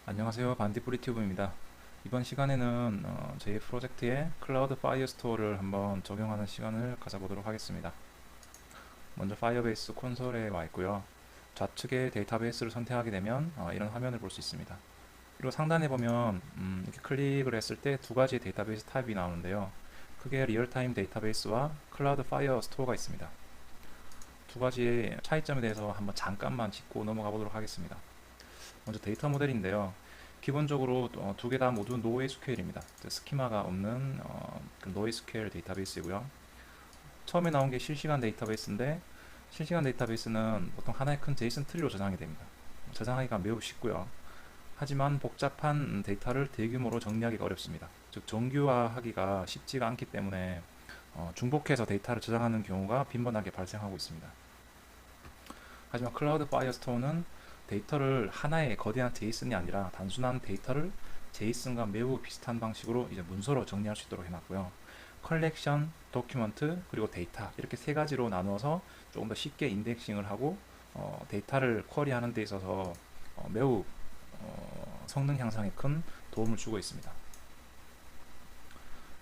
안녕하세요. 반디프리튜브입니다. 이번 시간에는 저희 프로젝트에 클라우드 파이어스토어를 한번 적용하는 시간을 가져보도록 하겠습니다. 먼저 파이어베이스 콘솔에 와 있고요. 좌측에 데이터베이스를 선택하게 되면 이런 화면을 볼 수 있습니다. 그리고 상단에 보면 이렇게 클릭을 했을 때 두 가지의 데이터베이스 타입이 나오는데요. 크게 리얼타임 데이터베이스와 클라우드 파이어스토어가 있습니다. 두 가지의 차이점에 대해서 한번 잠깐만 짚고 넘어가 보도록 하겠습니다. 먼저 데이터 모델인데요. 기본적으로 두 개 다 모두 NoSQL입니다. 스키마가 없는 그 NoSQL 데이터베이스이고요. 처음에 나온 게 실시간 데이터베이스인데 실시간 데이터베이스는 보통 하나의 큰 제이슨 트리로 저장이 됩니다. 저장하기가 매우 쉽고요. 하지만 복잡한 데이터를 대규모로 정리하기가 어렵습니다. 즉 정규화하기가 쉽지가 않기 때문에 중복해서 데이터를 저장하는 경우가 빈번하게 발생하고 있습니다. 하지만 클라우드 파이어스토어는 데이터를 하나의 거대한 제이슨이 아니라 단순한 데이터를 제이슨과 매우 비슷한 방식으로 이제 문서로 정리할 수 있도록 해놨고요. 컬렉션, 도큐먼트, 그리고 데이터 이렇게 세 가지로 나누어서 조금 더 쉽게 인덱싱을 하고 데이터를 쿼리하는 데 있어서 매우 성능 향상에 큰 도움을 주고 있습니다.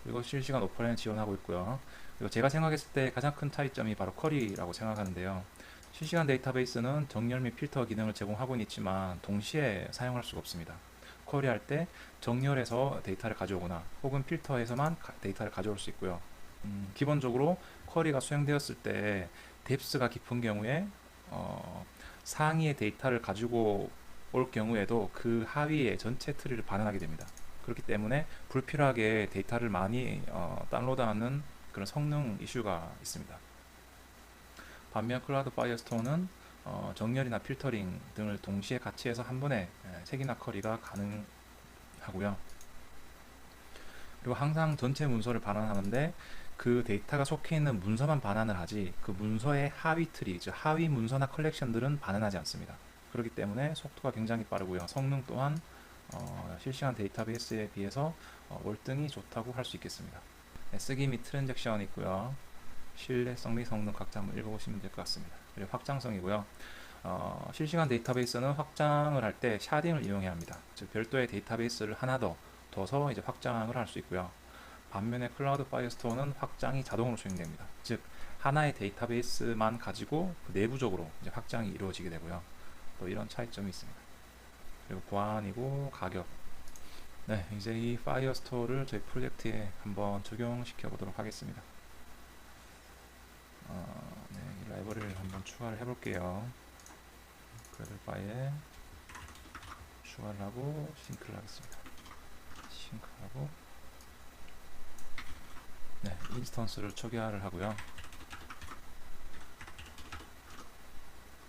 그리고 실시간 오퍼레인 지원하고 있고요. 그리고 제가 생각했을 때 가장 큰 차이점이 바로 쿼리라고 생각하는데요. 실시간 데이터베이스는 정렬 및 필터 기능을 제공하고는 있지만 동시에 사용할 수가 없습니다. 쿼리할 때 정렬해서 데이터를 가져오거나 혹은 필터해서만 데이터를 가져올 수 있고요. 기본적으로 쿼리가 수행되었을 때 뎁스가 깊은 경우에 상위의 데이터를 가지고 올 경우에도 그 하위의 전체 트리를 반환하게 됩니다. 그렇기 때문에 불필요하게 데이터를 많이 다운로드하는 그런 성능 이슈가 있습니다. 반면 클라우드 파이어스토어는 정렬이나 필터링 등을 동시에 같이 해서 한 번에 세 개나 커리가 가능하고요. 그리고 항상 전체 문서를 반환하는데 그 데이터가 속해 있는 문서만 반환을 하지 그 문서의 하위 트리, 즉 하위 문서나 컬렉션들은 반환하지 않습니다. 그렇기 때문에 속도가 굉장히 빠르고요. 성능 또한 실시간 데이터베이스에 비해서 월등히 좋다고 할 수 있겠습니다. 쓰기 및 트랜잭션이 있고요. 신뢰성 및 성능 각자 한번 읽어보시면 될 것 같습니다. 그리고 확장성이고요. 실시간 데이터베이스는 확장을 할 때 샤딩을 이용해야 합니다. 즉 별도의 데이터베이스를 하나 더 둬서 이제 확장을 할 수 있고요. 반면에 클라우드 파이어스토어는 확장이 자동으로 수행됩니다. 즉 하나의 데이터베이스만 가지고 그 내부적으로 이제 확장이 이루어지게 되고요. 또 이런 차이점이 있습니다. 그리고 보안이고 가격. 네, 이제 이 파이어스토어를 저희 프로젝트에 한번 적용시켜 보도록 하겠습니다. 네, 이 라이브러리를 한번 추가를 해볼게요. 그래플파이에 추가를 하고 싱크를 하겠습니다. 싱크하고 네, 인스턴스를 초기화를 하고요.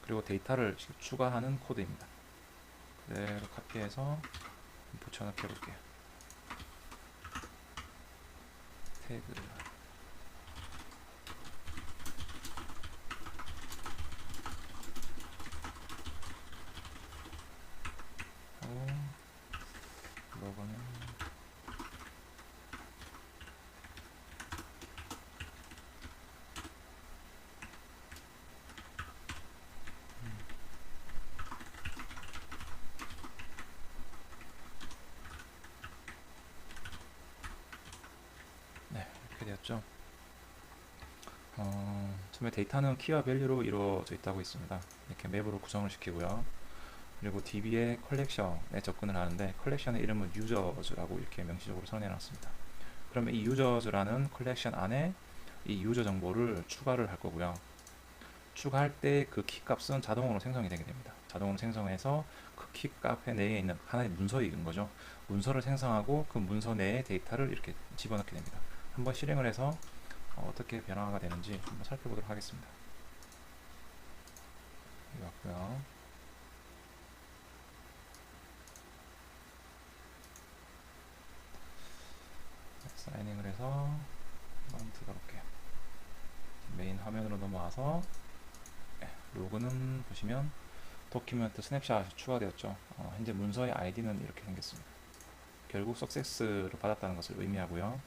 그리고 데이터를 추가하는 코드입니다. 그대로 카피해서 붙여넣기 해볼게요. 태그 하고 로고는 네, 이렇게 되었죠. 처음에 데이터는 키와 밸류로 이루어져 있다고 있습니다. 이렇게 맵으로 구성을 시키고요. 그리고 DB의 컬렉션에 접근을 하는데 컬렉션의 이름은 유저즈라고 이렇게 명시적으로 선해놨습니다. 그러면 이 유저즈라는 컬렉션 안에 이 유저 정보를 추가를 할 거고요. 추가할 때 그 키 값은 자동으로 생성이 되게 됩니다. 자동으로 생성해서 그 키 값에 내에 있는 하나의 문서인 거죠. 문서를 생성하고 그 문서 내에 데이터를 이렇게 집어넣게 됩니다. 한번 실행을 해서 어떻게 변화가 되는지 한번 살펴보도록 하겠습니다. 이거 같고요. 사이닝을 해서 한번 들어볼게요. 메인 화면으로 넘어와서 로그는 보시면 도큐멘트 스냅샷이 추가되었죠. 현재 문서의 아이디는 이렇게 생겼습니다. 결국 석세스를 받았다는 것을 의미하고요.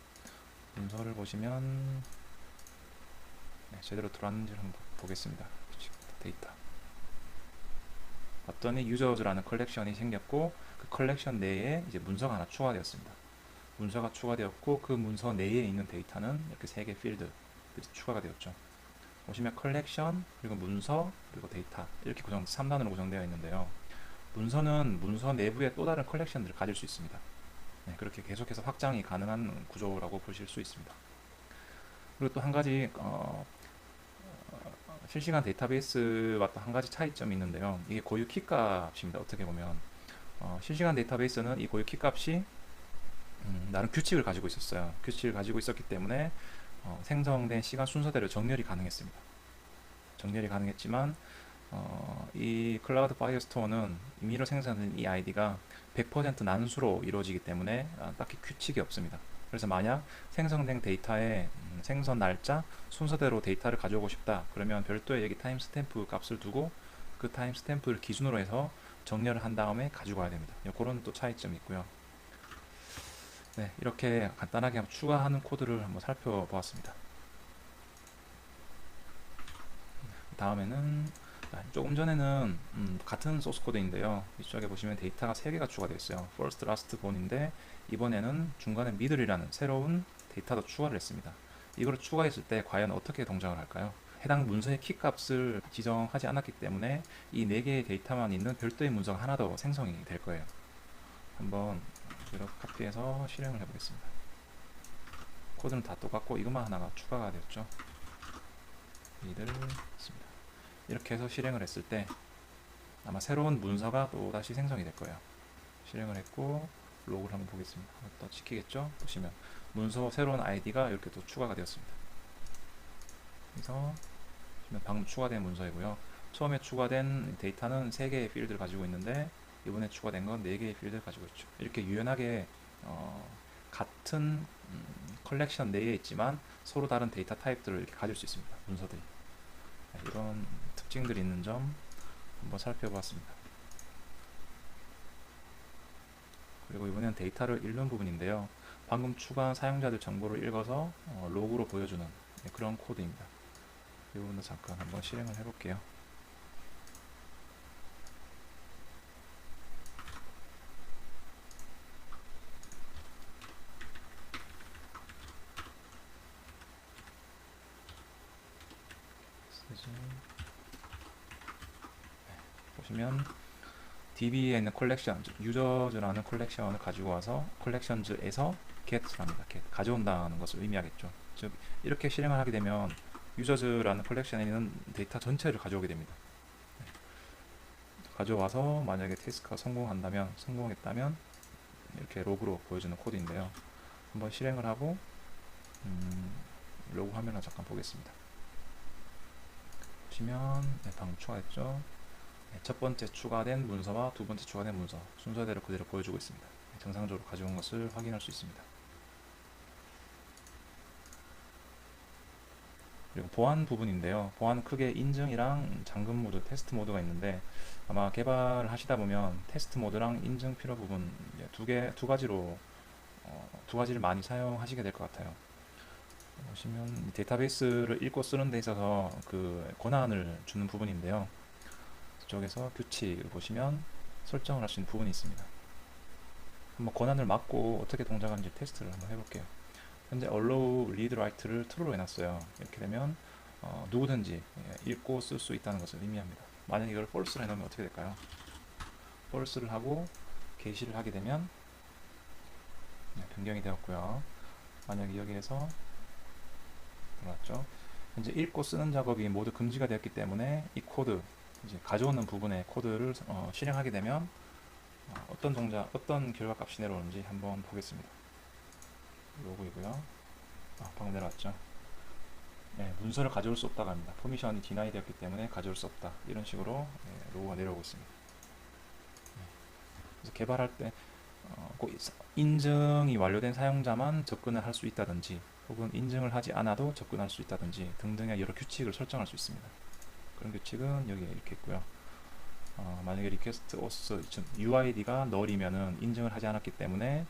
문서를 보시면 네, 제대로 들어왔는지를 한번 보겠습니다. 데이터 봤더니 유저즈라는 컬렉션이 생겼고 그 컬렉션 내에 이제 문서가 하나 추가되었습니다. 문서가 추가되었고 그 문서 내에 있는 데이터는 이렇게 세 개 필드들이 추가가 되었죠. 보시면 컬렉션, 그리고 문서, 그리고 데이터 이렇게 3단으로 구성되어 있는데요. 문서는 문서 내부에 또 다른 컬렉션들을 가질 수 있습니다. 네, 그렇게 계속해서 확장이 가능한 구조라고 보실 수 있습니다. 그리고 또 한 가지 실시간 데이터베이스와 또 한 가지 차이점이 있는데요. 이게 고유 키값입니다. 어떻게 보면 실시간 데이터베이스는 이 고유 키값이 나름 규칙을 가지고 있었어요. 규칙을 가지고 있었기 때문에 생성된 시간 순서대로 정렬이 가능했습니다. 정렬이 가능했지만 이 클라우드 파이어스토어는 임의로 생성된 이 아이디가 100% 난수로 이루어지기 때문에 딱히 규칙이 없습니다. 그래서 만약 생성된 데이터의 생성 날짜 순서대로 데이터를 가져오고 싶다 그러면 별도의 여기 타임스탬프 값을 두고 그 타임스탬프를 기준으로 해서 정렬을 한 다음에 가지고 와야 됩니다. 그런 또 차이점이 있고요. 네, 이렇게 간단하게 한번 추가하는 코드를 한번 살펴보았습니다. 다음에는 조금 전에는 같은 소스 코드인데요. 이쪽에 보시면 데이터가 3개가 추가되어 있어요. first, last, bone인데 이번에는 중간에 middle이라는 새로운 데이터도 추가를 했습니다. 이걸 추가했을 때 과연 어떻게 동작을 할까요? 해당 문서의 키값을 지정하지 않았기 때문에 이 4개의 데이터만 있는 별도의 문서가 하나 더 생성이 될 거예요. 한번 이렇게 카피해서 실행을 해보겠습니다. 코드는 다 똑같고 이것만 하나가 추가가 되었죠. 이들 있습니다. 이렇게 해서 실행을 했을 때 아마 새로운 문서가 또 다시 생성이 될 거예요. 실행을 했고 로그를 한번 보겠습니다. 또 지키겠죠? 보시면 문서 새로운 아이디가 이렇게 또 추가가 되었습니다. 그래서 방금 추가된 문서이고요. 처음에 추가된 데이터는 3개의 필드를 가지고 있는데 이번에 추가된 건 4개의 필드를 가지고 있죠. 이렇게 유연하게 같은 컬렉션 내에 있지만 서로 다른 데이터 타입들을 이렇게 가질 수 있습니다. 문서들이. 이런 특징들이 있는 점 한번 살펴보았습니다. 그리고 이번에는 데이터를 읽는 부분인데요. 방금 추가한 사용자들 정보를 읽어서 로그로 보여주는 그런 코드입니다. 이 부분도 잠깐 한번 실행을 해볼게요. 보시면 DB에 있는 컬렉션, 유저즈라는 컬렉션을 가지고 와서 컬렉션즈에서 get랍니다. get, 가져온다는 것을 의미하겠죠. 즉 이렇게 실행을 하게 되면 유저즈라는 컬렉션에 있는 데이터 전체를 가져오게 됩니다. 가져와서 만약에 태스크가 성공했다면 이렇게 로그로 보여주는 코드인데요. 한번 실행을 하고 로그 화면을 잠깐 보겠습니다. 보시면 방금 추가했죠. 첫 번째 추가된 문서와 두 번째 추가된 문서 순서대로 그대로 보여주고 있습니다. 정상적으로 가져온 것을 확인할 수 있습니다. 그리고 보안 부분인데요. 보안 크게 인증이랑 잠금 모드, 테스트 모드가 있는데 아마 개발을 하시다 보면 테스트 모드랑 인증 필요 부분 두 가지를 많이 사용하시게 될 것 같아요. 보시면 데이터베이스를 읽고 쓰는 데 있어서 그 권한을 주는 부분인데요. 이쪽에서 규칙을 보시면 설정을 할 수 있는 부분이 있습니다. 한번 권한을 맞고 어떻게 동작하는지 테스트를 한번 해볼게요. 현재 allow read write를 true로 해놨어요. 이렇게 되면 누구든지 읽고 쓸 수 있다는 것을 의미합니다. 만약 이걸 false로 해놓으면 어떻게 될까요? false를 하고 게시를 하게 되면 변경이 되었고요. 만약에 여기에서 들어왔죠. 현재 읽고 쓰는 작업이 모두 금지가 되었기 때문에 이 코드 이제 가져오는 부분의 코드를 실행하게 되면 어떤 결과 값이 내려오는지 한번 보겠습니다. 로그이고요. 방금 내려왔죠. 네, 문서를 가져올 수 없다고 합니다. 퍼미션이 디나이 되었기 때문에 가져올 수 없다. 이런 식으로 로그가 내려오고 있습니다. 그래서 개발할 때 꼭 인증이 완료된 사용자만 접근을 할 수 있다든지 혹은 인증을 하지 않아도 접근할 수 있다든지 등등의 여러 규칙을 설정할 수 있습니다. 그런 규칙은 여기에 이렇게 있고요. 만약에 request auth UID가 null이면은 인증을 하지 않았기 때문에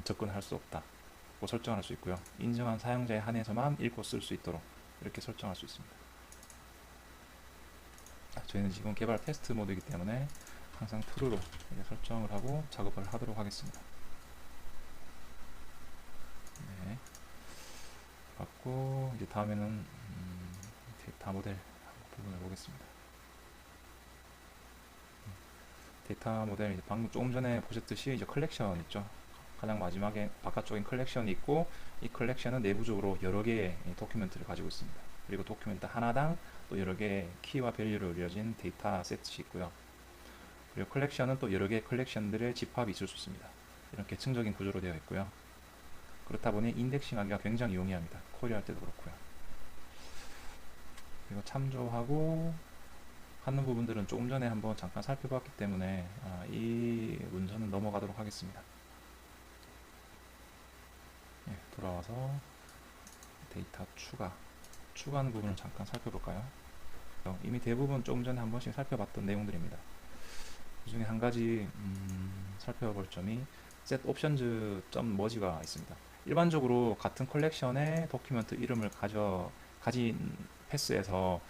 접근할 수 없다. 고 설정할 수 있고요. 인증한 사용자에 한해서만 읽고 쓸 수 있도록 이렇게 설정할 수 있습니다. 저희는 지금 개발 테스트 모드이기 때문에 항상 true로 설정을 하고 작업을 하도록 하겠습니다. 네, 맞고 이제 다음에는 데이터 모델 부분을 보겠습니다. 데이터 모델, 방금 조금 전에 보셨듯이 이제 컬렉션 있죠. 가장 마지막에 바깥쪽엔 컬렉션이 있고, 이 컬렉션은 내부적으로 여러 개의 도큐멘트를 가지고 있습니다. 그리고 도큐멘트 하나당 또 여러 개의 키와 밸류로 이루어진 데이터 셋이 있고요. 그리고 컬렉션은 또 여러 개의 컬렉션들의 집합이 있을 수 있습니다. 이런 계층적인 구조로 되어 있고요. 그렇다 보니 인덱싱하기가 굉장히 용이합니다. 쿼리할 때도 그렇고요. 그리고 참조하고 하는 부분들은 조금 전에 한번 잠깐 살펴봤기 때문에 이 문서는 넘어가도록 하겠습니다. 예, 돌아와서 데이터 추가하는 부분을 잠깐 살펴볼까요? 이미 대부분 조금 전에 한 번씩 살펴봤던 내용들입니다. 그 중에 한 가지 살펴볼 점이 set options.merge가 있습니다. 일반적으로 같은 컬렉션의 도큐멘트 이름을 가진 패스에서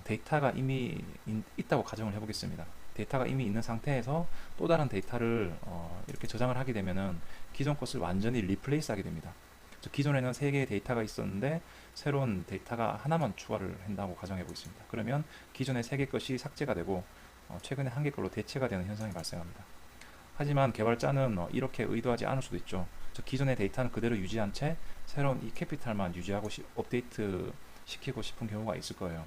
데이터가 이미 있다고 가정을 해보겠습니다. 데이터가 이미 있는 상태에서 또 다른 데이터를 이렇게 저장을 하게 되면은 기존 것을 완전히 리플레이스 하게 됩니다. 기존에는 3개의 데이터가 있었는데 새로운 데이터가 하나만 추가를 한다고 가정해 보겠습니다. 그러면 기존의 3개 것이 삭제가 되고 최근에 1개 걸로 대체가 되는 현상이 발생합니다. 하지만 개발자는 이렇게 의도하지 않을 수도 있죠. 기존의 데이터는 그대로 유지한 채 새로운 이 캐피탈만 유지하고 업데이트 시키고 싶은 경우가 있을 거예요.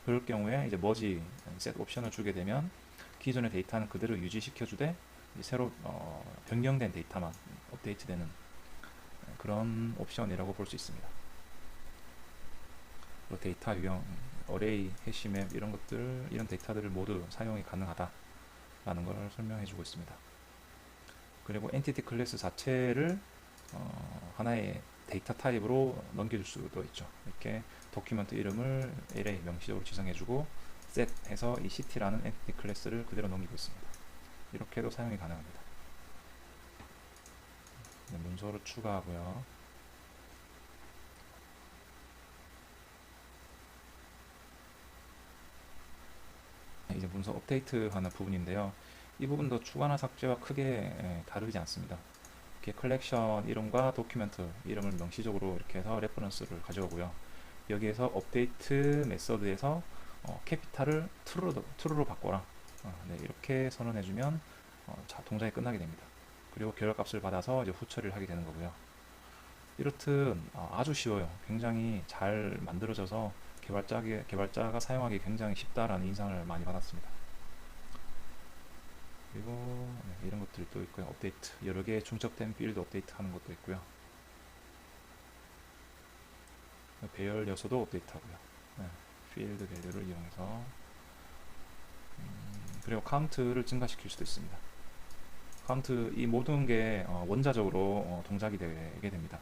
그럴 경우에 이제 머지 셋 옵션을 주게 되면 기존의 데이터는 그대로 유지시켜 주되 새로 변경된 데이터만 업데이트되는 그런 옵션이라고 볼 수 있습니다. 데이터 유형, 어레이, 해시맵 이런 것들, 이런 데이터들을 모두 사용이 가능하다라는 걸 설명해 주고 있습니다. 그리고 엔티티 클래스 자체를 하나의 데이터 타입으로 넘겨줄 수도 있죠. 이렇게 도큐멘트 이름을 array 명시적으로 지정해주고 set 해서 이 ct라는 엔티티 클래스를 그대로 넘기고 있습니다. 이렇게도 사용이 가능합니다. 문서를 추가하고요. 이제 문서 업데이트 하는 부분인데요. 이 부분도 추가나 삭제와 크게 다르지 않습니다. 이렇게 컬렉션 이름과 도큐멘트 이름을 명시적으로 이렇게 해서 레퍼런스를 가져오고요. 여기에서 업데이트 메서드에서 캐피탈을 true로 바꿔라. 네, 이렇게 선언해주면 동작이 끝나게 됩니다. 그리고 결과값을 받아서 이제 후처리를 하게 되는 거고요. 이렇듯 아주 쉬워요. 굉장히 잘 만들어져서 개발자가 사용하기 굉장히 쉽다라는 인상을 많이 받았습니다. 그리고 이런 것들이 또 있고요. 업데이트, 여러 개의 중첩된 필드 업데이트 하는 것도 있고요. 배열 요소도 업데이트 하고요. 필드 밸류를 이용해서 그리고 카운트를 증가시킬 수도 있습니다. 카운트, 이 모든 게 원자적으로 동작이 되게 됩니다.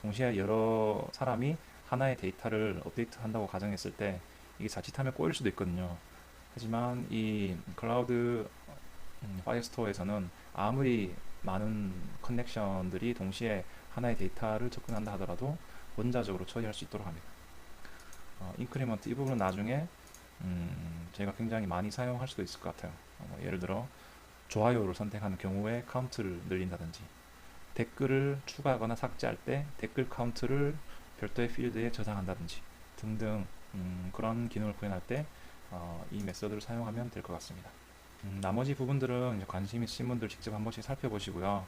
동시에 여러 사람이 하나의 데이터를 업데이트 한다고 가정했을 때 이게 자칫하면 꼬일 수도 있거든요. 하지만 이 클라우드 파이어스토어에서는 아무리 많은 커넥션들이 동시에 하나의 데이터를 접근한다 하더라도 원자적으로 처리할 수 있도록 합니다. 인크리먼트 이 부분은 나중에 제가 굉장히 많이 사용할 수도 있을 것 같아요. 예를 들어 좋아요를 선택하는 경우에 카운트를 늘린다든지, 댓글을 추가하거나 삭제할 때 댓글 카운트를 별도의 필드에 저장한다든지 등등 그런 기능을 구현할 때 이 메서드를 사용하면 될 것 같습니다. 나머지 부분들은 이제 관심 있으신 분들 직접 한 번씩 살펴보시고요.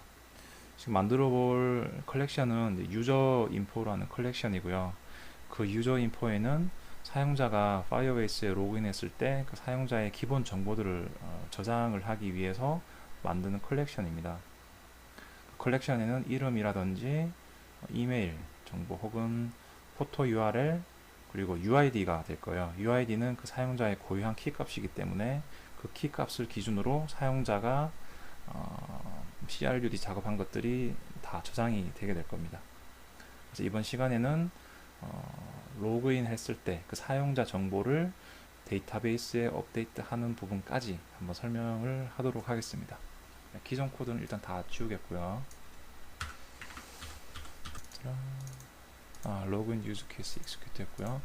지금 만들어 볼 컬렉션은 유저 인포라는 컬렉션이고요. 그 유저 인포에는 사용자가 파이어베이스에 로그인했을 때 그 사용자의 기본 정보들을 저장을 하기 위해서 만드는 컬렉션입니다. 컬렉션에는 이름이라든지 이메일 정보 혹은 포토 URL 그리고 UID가 될 거예요. UID는 그 사용자의 고유한 키값이기 때문에 그 키값을 기준으로 사용자가 CRUD 작업한 것들이 다 저장이 되게 될 겁니다. 그래서 이번 시간에는 로그인 했을 때 그 사용자 정보를 데이터베이스에 업데이트하는 부분까지 한번 설명을 하도록 하겠습니다. 기존 코드는 일단 다 지우겠고요. 로그인 유즈 케이스 익스큐트 했고요.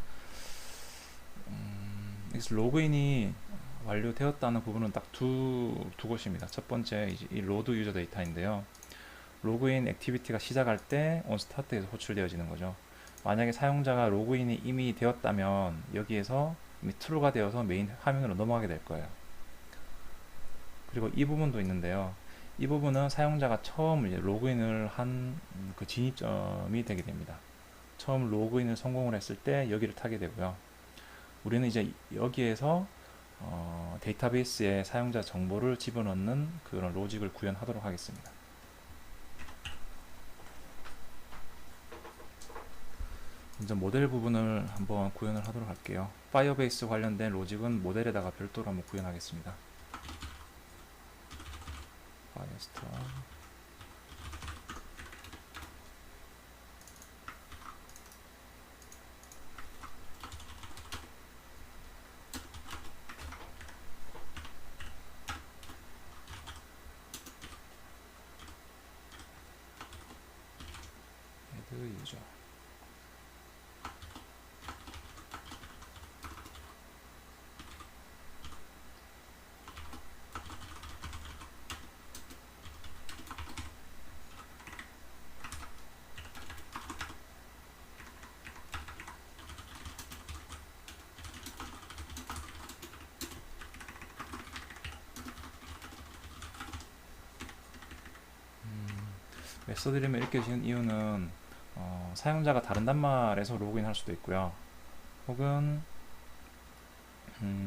여기서 로그인이 완료되었다는 부분은 딱 두 곳입니다. 첫 번째 이제 이 로드 유저 데이터인데요. 로그인 액티비티가 시작할 때 온스타트에서 호출되어지는 거죠. 만약에 사용자가 로그인이 이미 되었다면 여기에서 이미 트루가 되어서 메인 화면으로 넘어가게 될 거예요. 그리고 이 부분도 있는데요. 이 부분은 사용자가 처음 이제 로그인을 한 그 진입점이 되게 됩니다. 처음 로그인을 성공을 했을 때 여기를 타게 되고요. 우리는 이제 여기에서 데이터베이스에 사용자 정보를 집어넣는 그런 로직을 구현하도록 하겠습니다. 먼저 모델 부분을 한번 구현을 하도록 할게요. 파이어베이스 관련된 로직은 모델에다가 별도로 한번 구현하겠습니다. 파이어스타 헤드 유저. 메소드 이름을 이렇게 지은 이유는 사용자가 다른 단말에서 로그인 할 수도 있고요. 혹은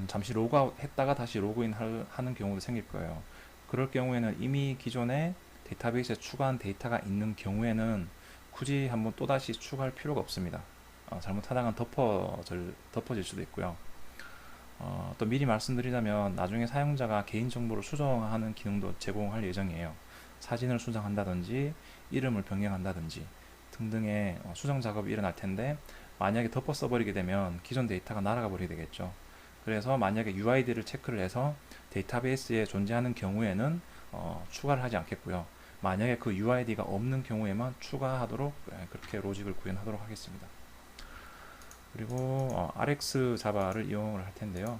잠시 로그아웃 했다가 다시 로그인 하는 경우도 생길 거예요. 그럴 경우에는 이미 기존에 데이터베이스에 추가한 데이터가 있는 경우에는 굳이 한번 또다시 추가할 필요가 없습니다. 잘못하다가 덮어질 수도 있고요. 또 미리 말씀드리자면 나중에 사용자가 개인정보를 수정하는 기능도 제공할 예정이에요. 사진을 수정한다든지 이름을 변경한다든지 등등의 수정 작업이 일어날 텐데 만약에 덮어 써버리게 되면 기존 데이터가 날아가 버리게 되겠죠. 그래서 만약에 UID를 체크를 해서 데이터베이스에 존재하는 경우에는 추가를 하지 않겠고요. 만약에 그 UID가 없는 경우에만 추가하도록 그렇게 로직을 구현하도록 하겠습니다. 그리고 RX 자바를 이용을 할 텐데요.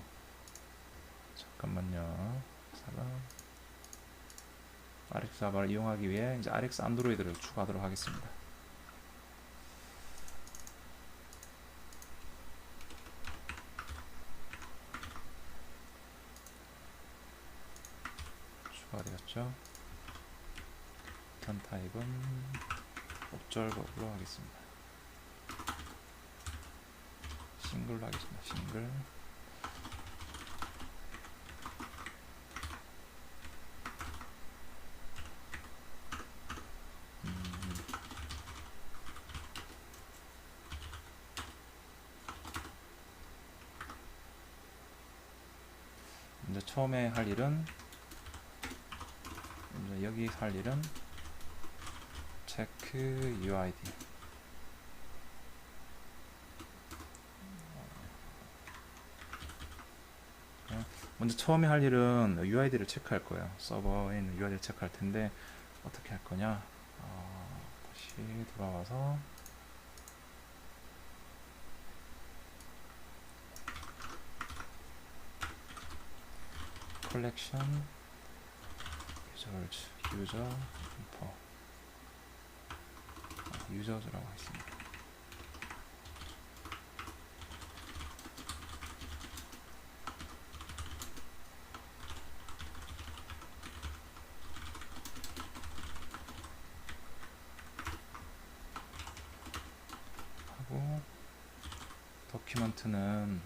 잠깐만요. RX 자바를 이용하기 위해 이제 RX 안드로이드를 추가하도록 하겠습니다. 추가되었죠. 리턴 타입은 옵절법으로 하겠습니다. 싱글로 하겠습니다. 싱글. 이제 처음에 할 일은 이제 여기 할 일은 체크 UID. 먼저 처음에 할 일은 UID를 체크할 거예요. 서버에 있는 UID를 체크할 텐데 어떻게 할 거냐? 다시 돌아와서 컬렉션 유저 인포 유저라고 했습니다. 하고 도큐먼트는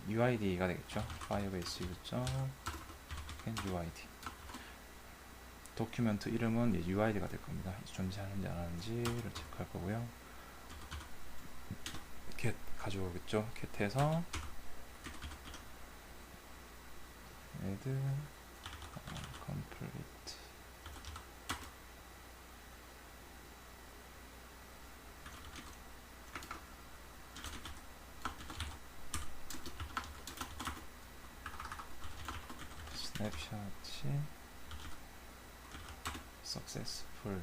UID가 되겠죠. 파이어베이스 유저 UID. 도큐멘트 이름은 UID가 될 겁니다. 존재하는지 안 하는지를 체크할 거고요. get 가져오겠죠. get에서 add complete 스냅샷이 successful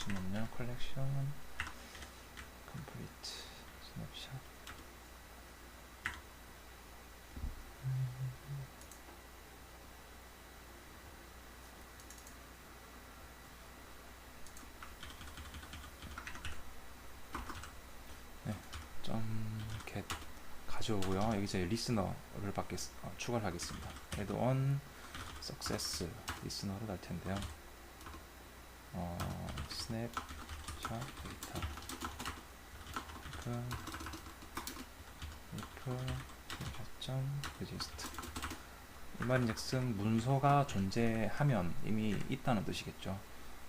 잠시만요. 컬렉션 컴플리트 스냅샷. 네, 점 get 가져오고요. 여기 이제 리스너를 추가를 하겠습니다. add on success 리스너를 할 텐데요. 스냅샷 데이터 snapshot.regist. 이 말인즉슨 문서가 존재하면 이미 있다는 뜻이겠죠.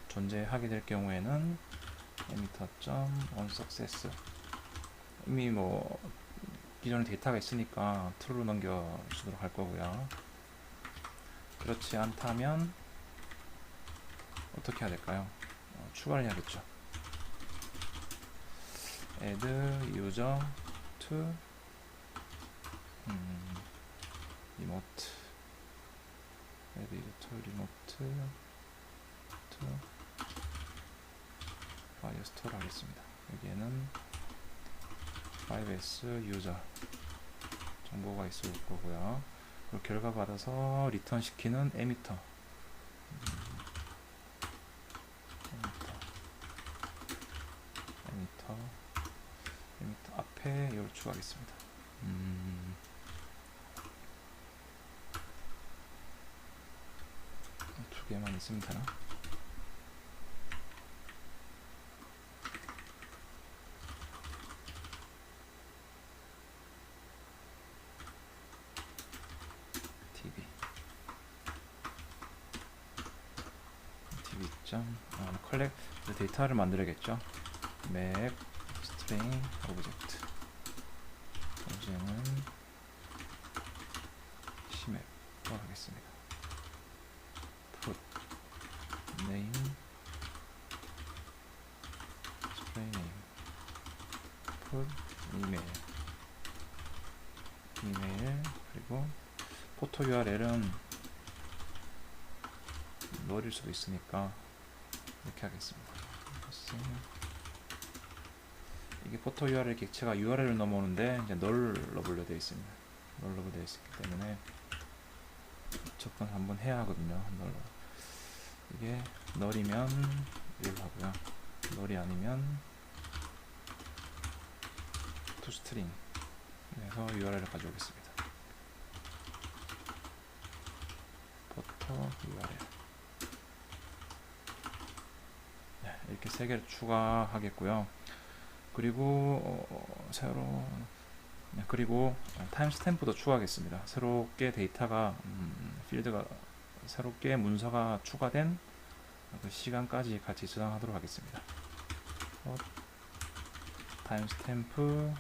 존재하게 될 경우에는 emitter.onSuccess, 이미 뭐 기존에 데이터가 있으니까 true로 넘겨주도록 할 거고요. 그렇지 않다면 어떻게 해야 될까요? 추가를 해야겠죠. add user to remote, add user to remote to firestore 하겠습니다. 여기에는 5s user 정보가 있을 거고요. 그리고 결과 받아서 리턴 시키는 emitter, emitter 앞에 이걸 추가하겠습니다. 두 개만 있으면 되나? 컬렉 데이터를 만들어야겠죠. map string object 소재는 cmap로 하겠습니다. put name display name put email 그리고 포토 URL은 넣을 수도 있으니까 이렇게 하겠습니다. 이게 포토 URL 객체가 URL을 넘어오는데 이제 널로 분류되어 있습니다. 널로 분류되어 있기 때문에 접근 한번 해야 하거든요. 널로. 이게 널이면 1 하고요. 널이 아니면 toString 그래서 URL을 가져오겠습니다. 포토 URL 이렇게 3개를 추가하겠고요. 그리고 그리고 타임스탬프도 추가하겠습니다. 새롭게 데이터가 필드가 새롭게 문서가 추가된 그 시간까지 같이 저장하도록 하겠습니다. 타임스탬프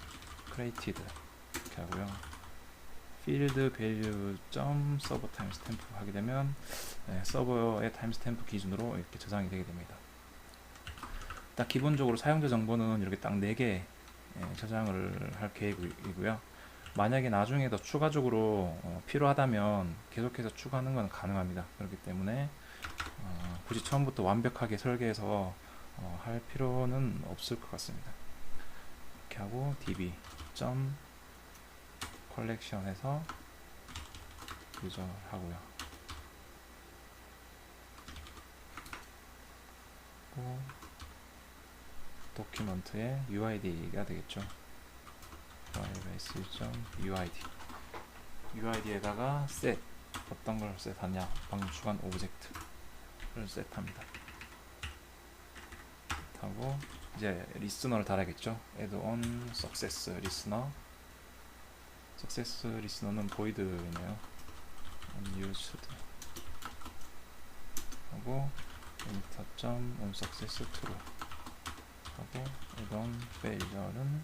created 이렇게 하고요. field value server timestamp 하게 되면 서버의 타임스탬프 기준으로 이렇게 저장이 되게 됩니다. 딱 기본적으로 사용자 정보는 이렇게 딱 4개 저장을 할 계획이고요. 만약에 나중에 더 추가적으로 필요하다면 계속해서 추가하는 건 가능합니다. 그렇기 때문에 굳이 처음부터 완벽하게 설계해서 할 필요는 없을 것 같습니다. 이렇게 하고 db collection에서 유저 하고요. 도큐먼트의 UID가 되겠죠. firebase.uid UID에다가 set 어떤 걸 셋하냐, 방금 추가한 오브젝트를 셋합니다. 하고 이제 리스너를 달아야겠죠. add on success listener. success listener는 void네요. unused 하고 enter.onSuccess true 하고 add on failure는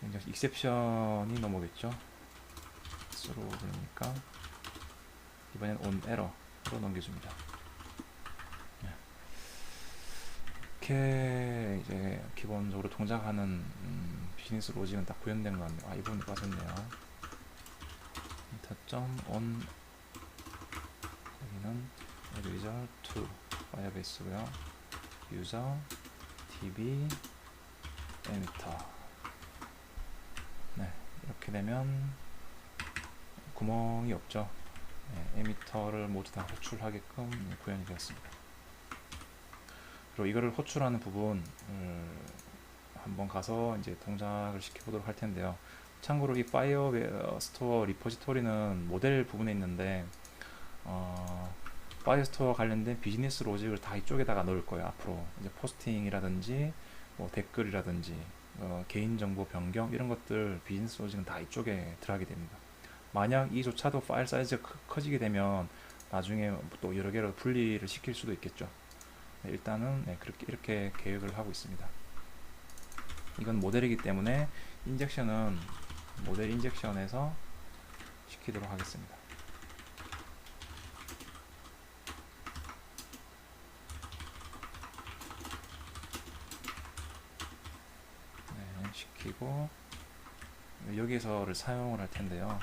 이제 exception이 넘어오겠죠. through 그러니까 이번엔 on error로 넘겨줍니다. 이렇게 이제 기본적으로 동작하는 비즈니스 로직은 딱 구현된 것 같네요. 이 부분이 빠졌네요. enter.on 여기는 result to firebase고요. 유저 db emitter. 네, 이렇게 되면 구멍이 없죠. 네, 에미터를 모두 다 호출하게끔 구현이 되었습니다. 그리고 이거를 호출하는 부분을 한번 가서 이제 동작을 시켜보도록 할 텐데요. 참고로 이 파이어웨어 스토어 리포지토리는 모델 부분에 있는데 파이어스토어 관련된 비즈니스 로직을 다 이쪽에다가 넣을 거예요. 앞으로 이제 포스팅이라든지 뭐 댓글이라든지 개인정보 변경 이런 것들 비즈니스 로직은 다 이쪽에 들어가게 됩니다. 만약 이조차도 파일 사이즈가 커지게 되면 나중에 또 여러 개로 분리를 시킬 수도 있겠죠. 네, 일단은 네, 그렇게 이렇게 계획을 하고 있습니다. 이건 모델이기 때문에 인젝션은 모델 인젝션에서 시키도록 하겠습니다. 네, 시키고 여기에서를 사용을 할 텐데요.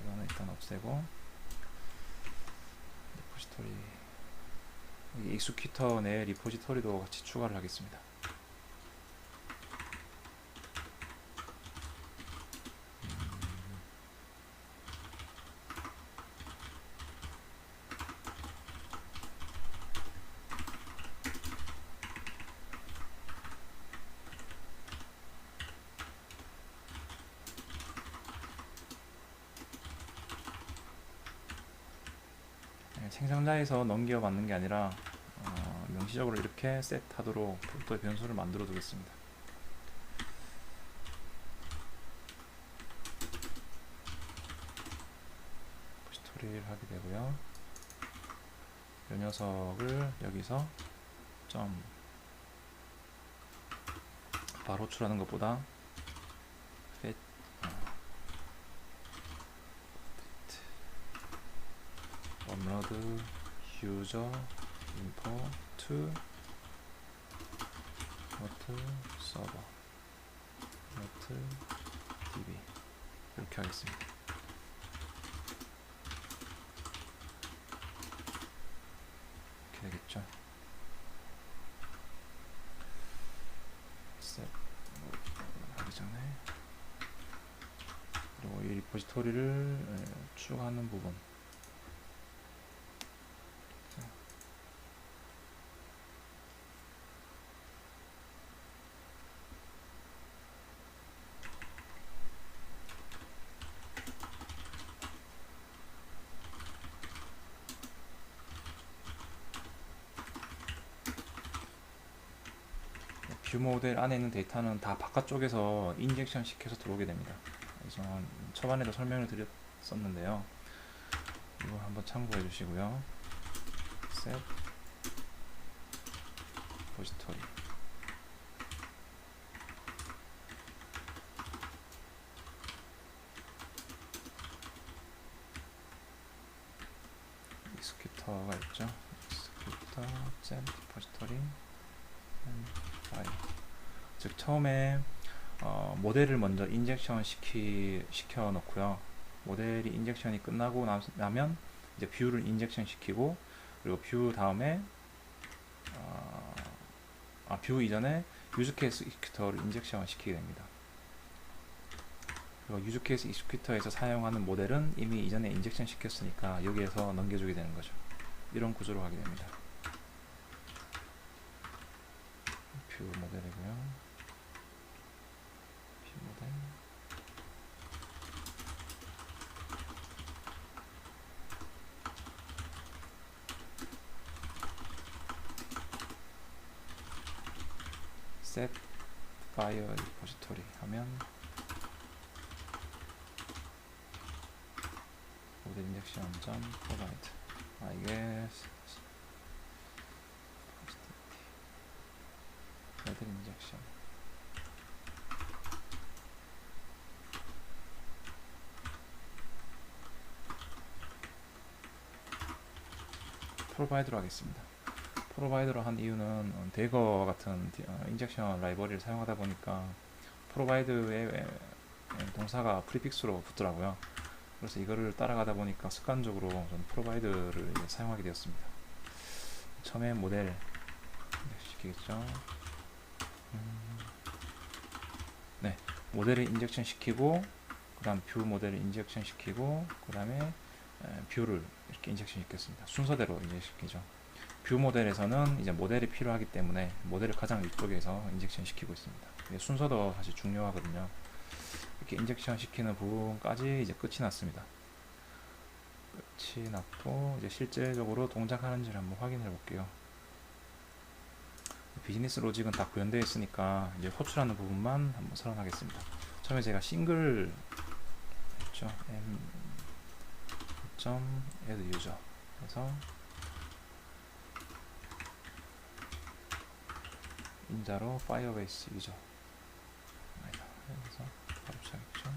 이거는 일단 없애고 리포지토리 익스큐터 내 리포지토리도 같이 추가를 하겠습니다. 생성자에서 넘겨 받는 게 아니라 명시적으로 이렇게 셋하도록 별도의 변수를 만들어 두겠습니다. 스토리를 하게 되고요. 이 녀석을 여기서 점 바로 호출하는 것보다 fit upload user info to server db 이렇게 하겠습니다. 이렇게 되겠죠. 셋 하기 전에 그리고 이 리포지토리를 추가하는 부분 뷰 모델 안에 있는 데이터는 다 바깥쪽에서 인젝션 시켜서 들어오게 됩니다. 그래서 초반에도 설명을 드렸었는데요. 이거 한번 참고해 주시고요. set repository 익스큐터가 있죠. 익스큐터 set repository 파일. 즉 처음에 모델을 먼저 인젝션 시켜 놓고요. 모델이 인젝션이 끝나고 나면 이제 뷰를 인젝션 시키고 그리고 뷰 다음에 뷰 이전에 유즈케이스 익스큐터를 인젝션 시키게 됩니다. 그리고 유즈케이스 익스큐터에서 사용하는 모델은 이미 이전에 인젝션 시켰으니까 여기에서 넘겨주게 되는 거죠. 이런 구조로 하게 됩니다. 뷰 모델이고요. 뷰 모델 set file repository 하면 모델 인젝션 점 provide 이게 모델 인젝션 프로바이드로 하겠습니다. 프로바이드로 한 이유는 대거 같은 인젝션 라이브러리를 사용하다 보니까 프로바이드의 동사가 프리픽스로 붙더라고요. 그래서 이거를 따라가다 보니까 습관적으로 저는 프로바이드를 사용하게 되었습니다. 처음에 모델 시키겠죠. 네, 모델을 인젝션 시키고, 그 다음 뷰 모델을 인젝션 시키고, 그 다음에 뷰를 이렇게 인젝션 시켰습니다. 순서대로 인젝션 시키죠. 뷰 모델에서는 이제 모델이 필요하기 때문에 모델을 가장 위쪽에서 인젝션 시키고 있습니다. 순서도 사실 중요하거든요. 이렇게 인젝션 시키는 부분까지 이제 끝이 났습니다. 끝이 났고, 이제 실제적으로 동작하는지를 한번 확인해 볼게요. 비즈니스 로직은 다 구현되어 있으니까 이제 호출하는 부분만 한번 설명하겠습니다. 처음에 제가 싱글 했죠. m.add user 그래서 인자로 파이어베이스 유저 그래서 바로 시작했죠.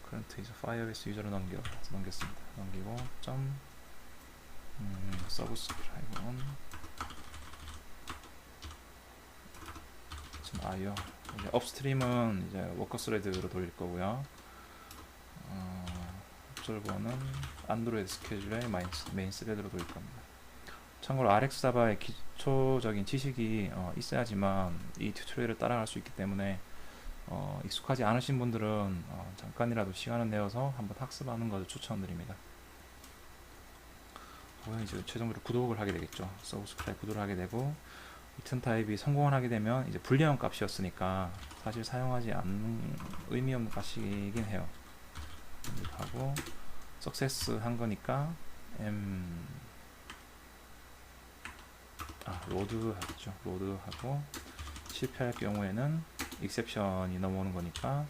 current is 파이어베이스 유저로 넘겼습니다. 넘기고 서브스크라이브 on io 이제 업스트림은 이제 워커 스레드로 돌릴 거고요. 업솔버는 안드로이드 스케줄의 메인 스레드로 돌릴 겁니다. 참고로 RX 자바의 기초적인 지식이 있어야지만 이 튜토리얼을 따라갈 수 있기 때문에 익숙하지 않으신 분들은 잠깐이라도 시간을 내어서 한번 학습하는 것을 추천드립니다. 이제 최종적으로 구독을 하게 되겠죠. 서브스크라이브 구독을 하게 되고, 리턴 타입이 성공을 하게 되면 이제 불리한 값이었으니까 사실 사용하지 않는 의미 없는 값이긴 해요. 하고 석세스 한 거니까 로드 하겠죠. 로드 하고, 실패할 경우에는 익셉션이 넘어오는 거니까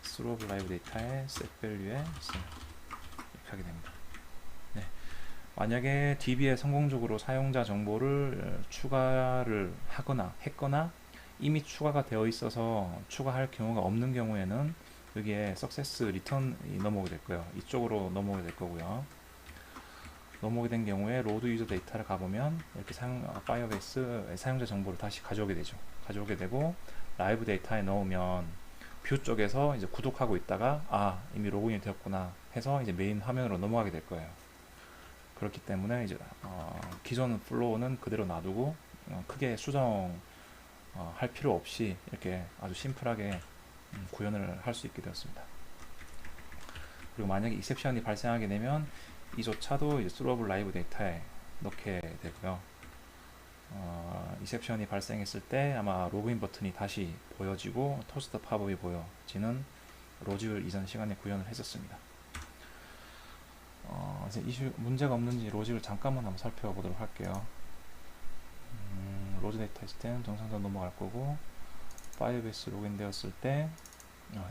throw of live data의 set value에 이렇게 하게 됩니다. 네. 만약에 DB에 성공적으로 사용자 정보를 추가를 하거나 했거나 이미 추가가 되어 있어서 추가할 경우가 없는 경우에는 여기에 success return이 넘어오게 될 거예요. 이쪽으로 넘어오게 될 거고요. 넘어오게 된 경우에 로드 유저 데이터를 가보면 이렇게 파이어베이스 사용자 정보를 다시 가져오게 되죠. 가져오게 되고, 라이브 데이터에 넣으면 뷰 쪽에서 이제 구독하고 있다가 이미 로그인이 되었구나 해서 이제 메인 화면으로 넘어가게 될 거예요. 그렇기 때문에 이제 기존 플로우는 그대로 놔두고 크게 수정 할 필요 없이 이렇게 아주 심플하게 구현을 할 수 있게 되었습니다. 그리고 만약에 익셉션이 발생하게 되면 이조차도 이제 throw live 데이터에 넣게 되고요. 익셉션이 발생했을 때 아마 로그인 버튼이 다시 보여지고 토스트 팝업이 보여지는 로직을 이전 시간에 구현을 했었습니다. 이제 문제가 없는지 로직을 잠깐만 한번 살펴보도록 할게요. 로드 데이터 있을 때는 정상적으로 넘어갈 거고, 파이어베이스 로그인 되었을 때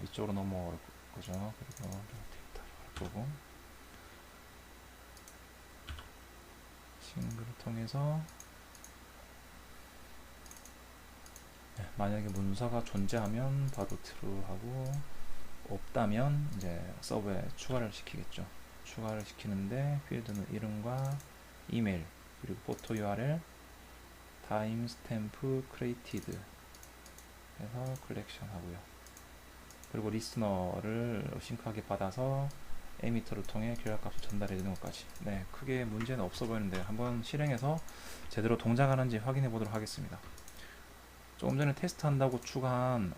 이쪽으로 넘어갈 거죠. 그리고 데이터를 할 거고, 싱글을 통해서 만약에 문서가 존재하면 바로 true 하고, 없다면 이제 서버에 추가를 시키겠죠. 추가를 시키는데 필드는 이름과 이메일, 그리고 포토 URL, 타임스탬프 크리에이티드 해서 컬렉션 하고요. 그리고 리스너를 싱크하게 받아서 에미터를 통해 결과값을 전달해 주는 것까지. 네, 크게 문제는 없어 보이는데 한번 실행해서 제대로 동작하는지 확인해 보도록 하겠습니다. 조금 전에 테스트한다고 추가한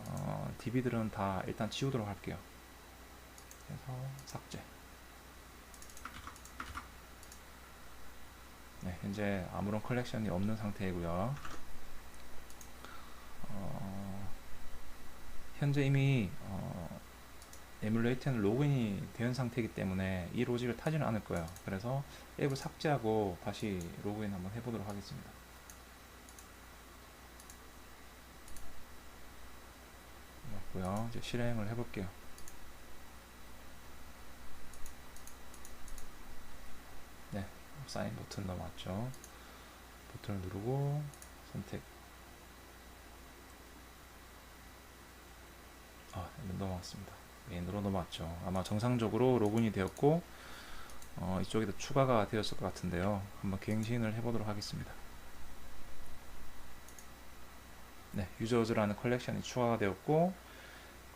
DB들은 다 일단 지우도록 할게요. 그래서 삭제. 네, 현재 아무런 컬렉션이 없는 상태이고요. 현재 이미 에뮬레이터는 로그인이 된 상태이기 때문에 이 로직을 타지는 않을 거예요. 그래서 앱을 삭제하고 다시 로그인 한번 해보도록 하겠습니다. 맞고요. 이제 실행을 해볼게요. 네, 사인 버튼 넘어왔죠. 버튼을 누르고 선택. 넘어왔습니다. 메인으로 넘어왔죠. 아마 정상적으로 로그인이 되었고 이쪽에도 추가가 되었을 것 같은데요. 한번 갱신을 해보도록 하겠습니다. 네, 유저즈라는 컬렉션이 추가가 되었고,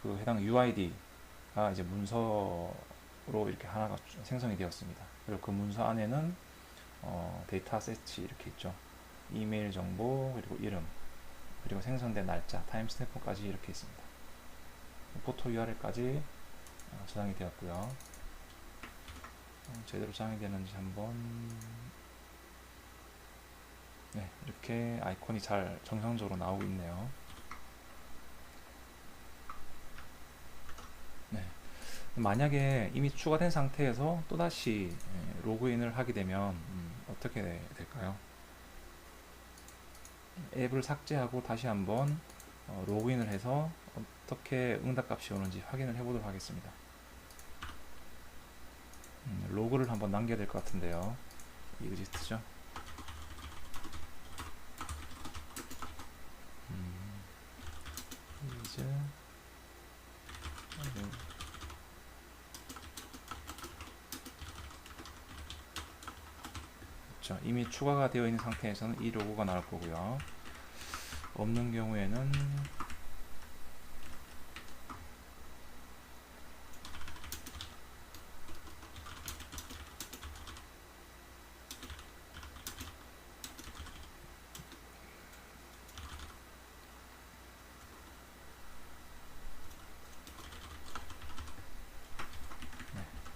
그 해당 UID가 이제 문서로 이렇게 하나가 생성이 되었습니다. 그리고 그 문서 안에는 데이터 세치 이렇게 있죠. 이메일 정보, 그리고 이름, 그리고 생성된 날짜, 타임스탬프까지 이렇게 있습니다. 포토 URL까지 저장이 되었고요. 제대로 저장이 되는지 한번. 네, 이렇게 아이콘이 잘 정상적으로 나오고 있네요. 네. 만약에 이미 추가된 상태에서 또다시 로그인을 하게 되면 어떻게 될까요? 앱을 삭제하고 다시 한번 로그인을 해서 어떻게 응답값이 오는지 확인을 해보도록 하겠습니다. 로그를 한번 남겨야 될 것 같은데요. 이그지스트죠. 이제 그렇죠. 이미 추가가 되어 있는 상태에서는 이 로고가 나올 거고요. 없는 경우에는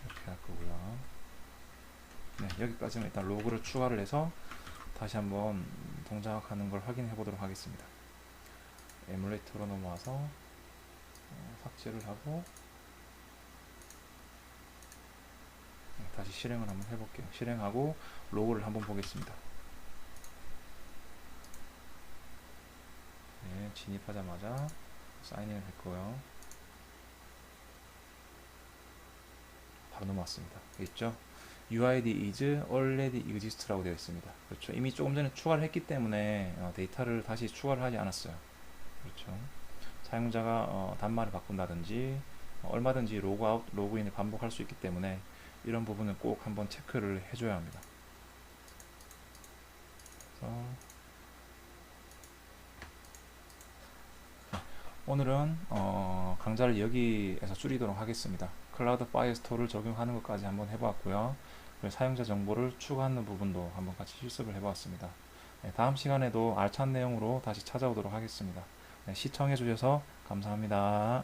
이렇게 할 거고요. 네, 여기까지는 일단 로그를 추가를 해서 다시 한번 동작하는 걸 확인해 보도록 하겠습니다. 에뮬레이터로 넘어와서 삭제를 하고 다시 실행을 한번 해볼게요. 실행하고 로고를 한번 보겠습니다. 네, 진입하자마자 사인인을 했고요. 바로 넘어왔습니다. 있죠? UID is already exist라고 되어 있습니다. 그렇죠. 이미 조금 전에 추가를 했기 때문에 데이터를 다시 추가를 하지 않았어요. 그렇죠. 사용자가 단말을 바꾼다든지 얼마든지 로그아웃, 로그인을 반복할 수 있기 때문에 이런 부분은 꼭 한번 체크를 해줘야 합니다. 그래서 오늘은 강좌를 여기에서 줄이도록 하겠습니다. 클라우드 파이어스토어를 적용하는 것까지 한번 해보았고요. 그리고 사용자 정보를 추가하는 부분도 한번 같이 실습을 해보았습니다. 네, 다음 시간에도 알찬 내용으로 다시 찾아오도록 하겠습니다. 네, 시청해 주셔서 감사합니다.